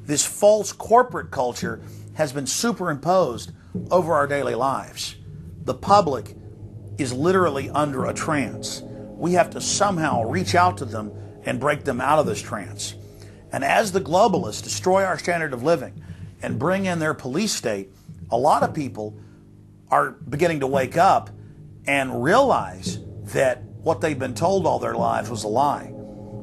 This false corporate culture has been superimposed over our daily lives. The public is literally under a trance. We have to somehow reach out to them and break them out of this trance. And as the globalists destroy our standard of living and bring in their police state, a lot of people are beginning to wake up and realize that what they've been told all their lives was a lie.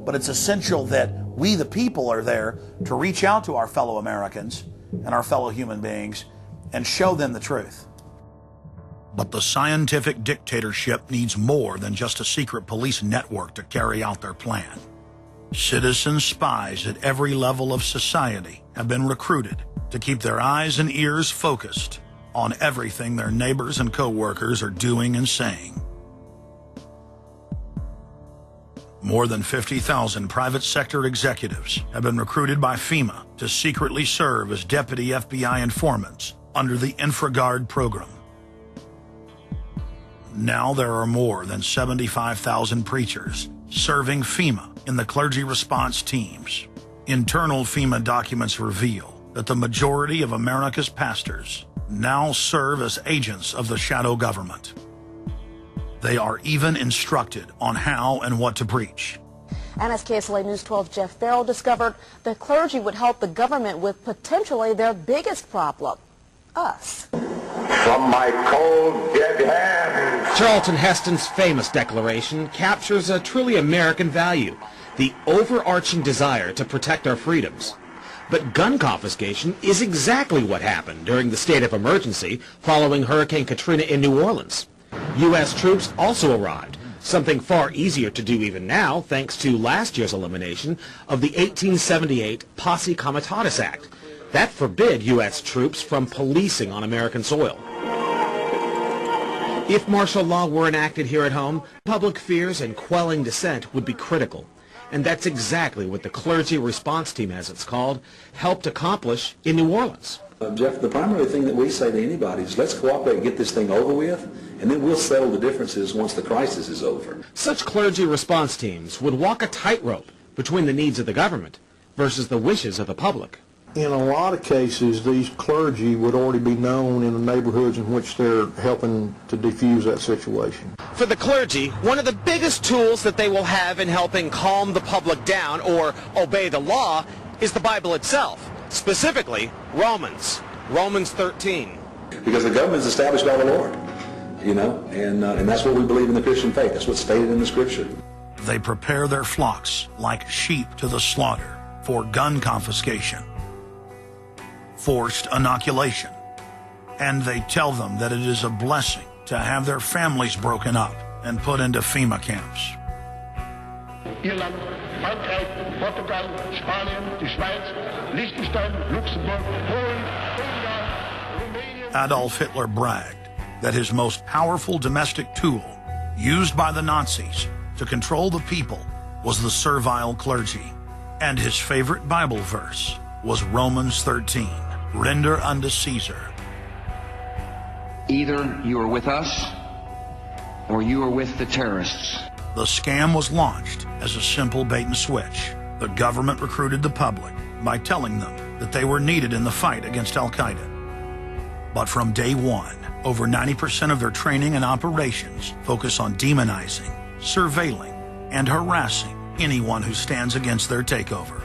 But it's essential that we, the people, are there to reach out to our fellow Americans and our fellow human beings and show them the truth. But the scientific dictatorship needs more than just a secret police network to carry out their plan. Citizen spies at every level of society have been recruited to keep their eyes and ears focused on everything their neighbors and co-workers are doing and saying. More than 50,000 private sector executives have been recruited by FEMA to secretly serve as deputy FBI informants under the InfraGard program. Now there are more than 75,000 preachers serving FEMA in the clergy response teams. Internal FEMA documents reveal that the majority of America's pastors now serve as agents of the shadow government. They are even instructed on how and what to preach. And as KSLA News 12 Jeff Farrell discovered, the clergy would help the government with potentially their biggest problem, us. From my cold, dead hands. Charlton Heston's famous declaration captures a truly American value, the overarching desire to protect our freedoms. But gun confiscation is exactly what happened during the state of emergency following Hurricane Katrina in New Orleans. U.S. troops also arrived, something far easier to do even now thanks to last year's elimination of the 1878 Posse Comitatus Act. That forbid U.S. troops from policing on American soil. If martial law were enacted here at home, public fears and quelling dissent would be critical. And that's exactly what the clergy response team, as it's called, helped accomplish in New Orleans. Jeff, the primary thing that we say to anybody is let's cooperate and get this thing over with, and then we'll settle the differences once the crisis is over. Such clergy response teams would walk a tightrope between the needs of the government versus the wishes of the public. In a lot of cases, these clergy would already be known in the neighborhoods in which they're helping to defuse that situation. For the clergy, one of the biggest tools that they will have in helping calm the public down or obey the law is the Bible itself, specifically Romans 13. Because the government is established by the Lord, you know, and that's what we believe in the Christian faith. That's what's stated in the Scripture. They prepare their flocks like sheep to the slaughter for gun confiscation, forced inoculation, and they tell them that it is a blessing to have their families broken up and put into FEMA camps. Irland, Frankreich, Portugal, Spanien, die Schweiz, Liechtenstein, Luxembourg, Polen, Ungarn, Romania. Adolf Hitler bragged that his most powerful domestic tool, used by the Nazis to control the people, was the servile clergy. And his favorite Bible verse was Romans 13, render unto Caesar. Either you are with us or you are with the terrorists. The scam was launched as a simple bait and switch. The government recruited the public by telling them that they were needed in the fight against Al-Qaeda. But from day one, over 90% of their training and operations focus on demonizing, surveilling, and harassing anyone who stands against their takeover.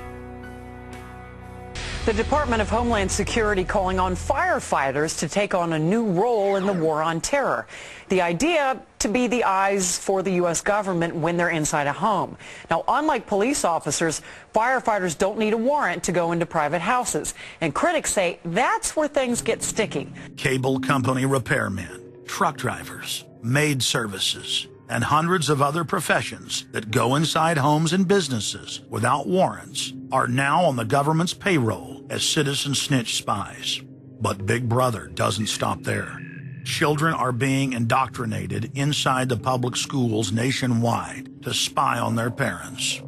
The Department of Homeland Security calling on firefighters to take on a new role in the war on terror. The idea to be the eyes for the U.S. government when they're inside a home. Now, unlike police officers, firefighters don't need a warrant to go into private houses. And critics say that's where things get sticky. Cable company repairmen, truck drivers, maid services, and hundreds of other professions that go inside homes and businesses without warrants are now on the government's payroll as citizen snitch spies. But Big Brother doesn't stop there. Children are being indoctrinated inside the public schools nationwide to spy on their parents.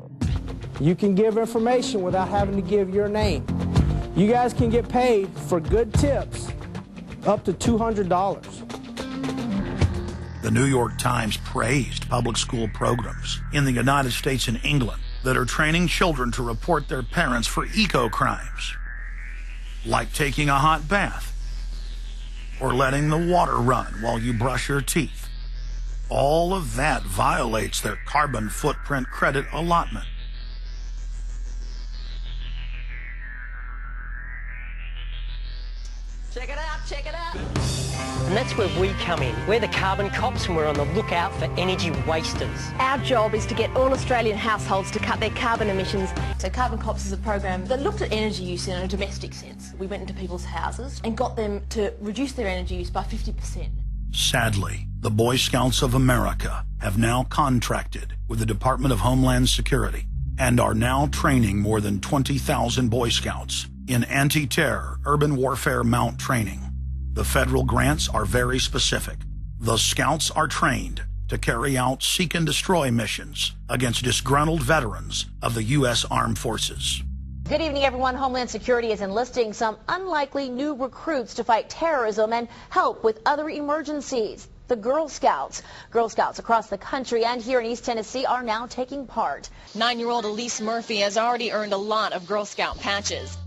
You can give information without having to give your name. You guys can get paid for good tips up to $200. The New York Times praised public school programs in the United States and England that are training children to report their parents for eco-crimes. like taking a hot bath or letting the water run while you brush your teeth. All of that violates their carbon footprint credit allotment. Check it out, check it out. And that's where we come in. We're the carbon cops and we're on the lookout for energy wasters. Our job is to get all Australian households to cut their carbon emissions. So Carbon Cops is a program that looked at energy use in a domestic sense. We went into people's houses and got them to reduce their energy use by 50%. Sadly, the Boy Scouts of America have now contracted with the Department of Homeland Security and are now training more than 20,000 Boy Scouts in anti-terror urban warfare mount training. The federal grants are very specific. The Scouts are trained to carry out seek and destroy missions against disgruntled veterans of the U.S. Armed Forces. Good evening, everyone. Homeland Security is enlisting some unlikely new recruits to fight terrorism and help with other emergencies. The Girl Scouts. Girl Scouts across the country and here in East Tennessee are now taking part. 9-year-old Elise Murphy has already earned a lot of Girl Scout patches.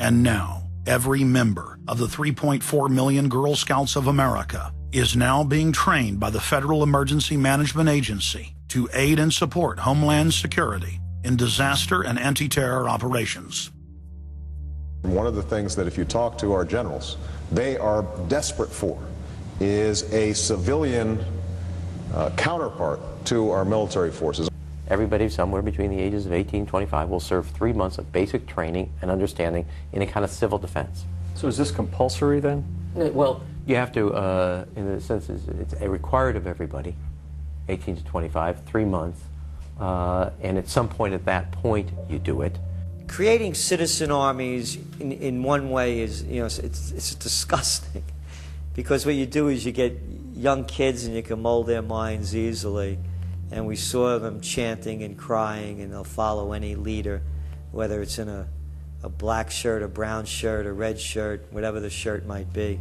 And now, every member of the 3.4 million Girl Scouts of America is now being trained by the Federal Emergency Management Agency to aid and support Homeland Security in disaster and anti-terror operations. One of the things that if you talk to our generals, they are desperate for is a civilian counterpart to our military forces. Everybody somewhere between the ages of 18 and 25 will serve 3 months of basic training and understanding in a kind of civil defense. So is this compulsory then? Well, you have to, in a sense, it's required of everybody, 18 to 25, 3 months, and at some point at that point you do it. Creating citizen armies in one way is, it's disgusting, because what you do is you get young kids and you can mold their minds easily. And we saw them chanting and crying, and they'll follow any leader, whether it's in a black shirt, a brown shirt, a red shirt, whatever the shirt might be.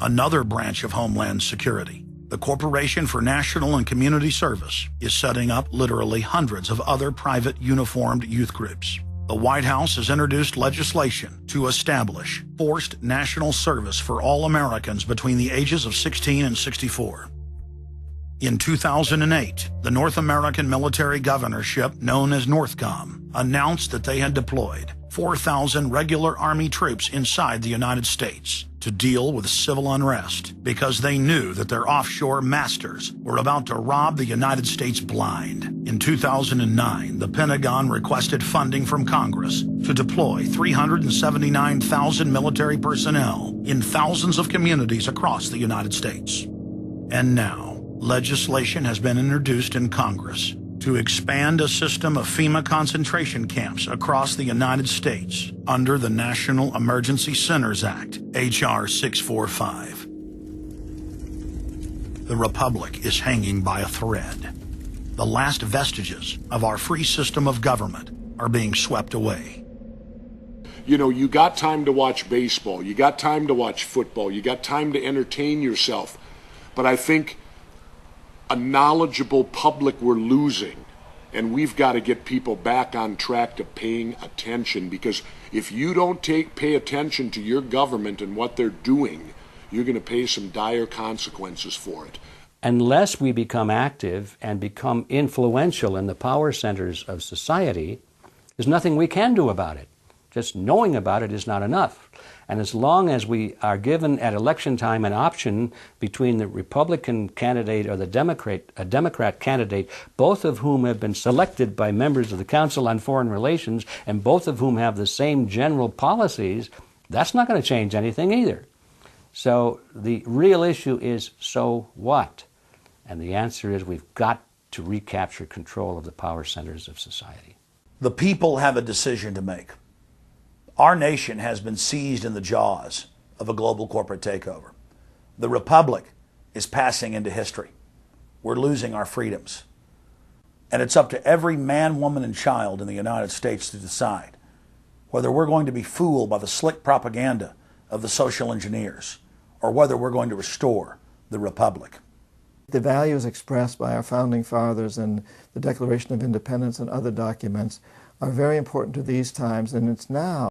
Another branch of Homeland Security, the Corporation for National and Community Service, is setting up literally hundreds of other private uniformed youth groups. The White House has introduced legislation to establish forced national service for all Americans between the ages of 16 and 64. In 2008, the North American Military Governorship, known as NORTHCOM, announced that they had deployed 4,000 regular Army troops inside the United States to deal with civil unrest because they knew that their offshore masters were about to rob the United States blind. In 2009, the Pentagon requested funding from Congress to deploy 379,000 military personnel in thousands of communities across the United States. And now, legislation has been introduced in Congress to expand a system of FEMA concentration camps across the United States under the National Emergency Centers Act, H.R. 645. The Republic is hanging by a thread. The last vestiges of our free system of government are being swept away. You know, you got time to watch baseball, you got time to watch football, you got time to entertain yourself, but I think a knowledgeable public we're losing, and we've got to get people back on track to paying attention, because if you don't pay attention to your government and what they're doing, you're going to pay some dire consequences for it. Unless we become active and become influential in the power centers of society, there's nothing we can do about it. Just knowing about it is not enough. And as long as we are given at election time an option between the Republican candidate or the Democrat candidate, both of whom have been selected by members of the Council on Foreign Relations and both of whom have the same general policies, that's not going to change anything either. So the real issue is, so what? And the answer is we've got to recapture control of the power centers of society. The people have a decision to make. Our nation has been seized in the jaws of a global corporate takeover. The Republic is passing into history. We're losing our freedoms. And it's up to every man, woman, and child in the United States to decide whether we're going to be fooled by the slick propaganda of the social engineers or whether we're going to restore the Republic. The values expressed by our founding fathers and the Declaration of Independence and other documents are very important to these times, and it's now